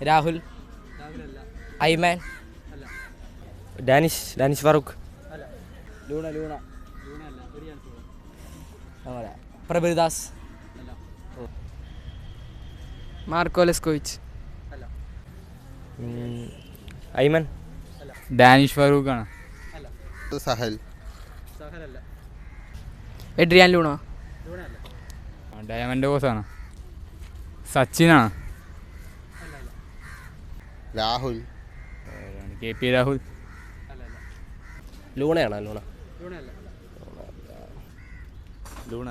Rahul, Aimen, Danish Farooq, Prabir Das, Marko Leskovic, Aimen, Danish Farooq ആണ്. Sahal, Adrian Luna, Diamond boss ആണ്. സച്ചിനാണ്. രാഹുൽ, KP രാഹുൽ. ലൂണയാണോ? ലൂണ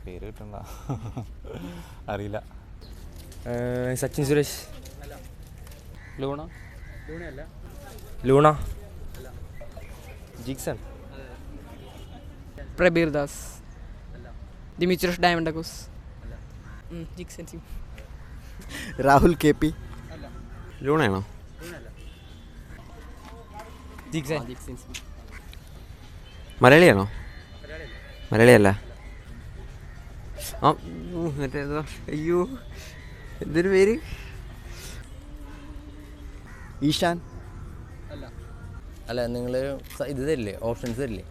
പേര് കിട്ടണ്ട, അറിയില്ല. Sachin Suresh, Luna, Jeakson, Prabir Das, Dimitrios Diamantakos, Jeakson Singh, Rahul KP. ലൂണയാണോ? ജിക്സൺ, മലയാളിയാണോ? മലയാളിയല്ല. ആ മറ്റേ അയ്യോ എന്തൊരു പേര്? ഈശാൻ. അല്ല, നിങ്ങൾ ഇത് തരില്ലേ, ഓപ്ഷൻസ് തരില്ലേ?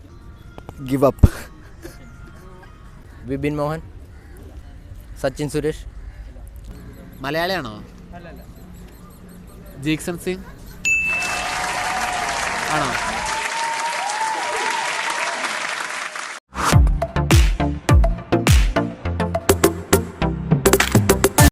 Give up. വിപിൻ മോഹൻ, സച്ചിൻ സുരേഷ്. മലയാളിയാണോ? ജിക്സൺ സിംഗ് ആണോ?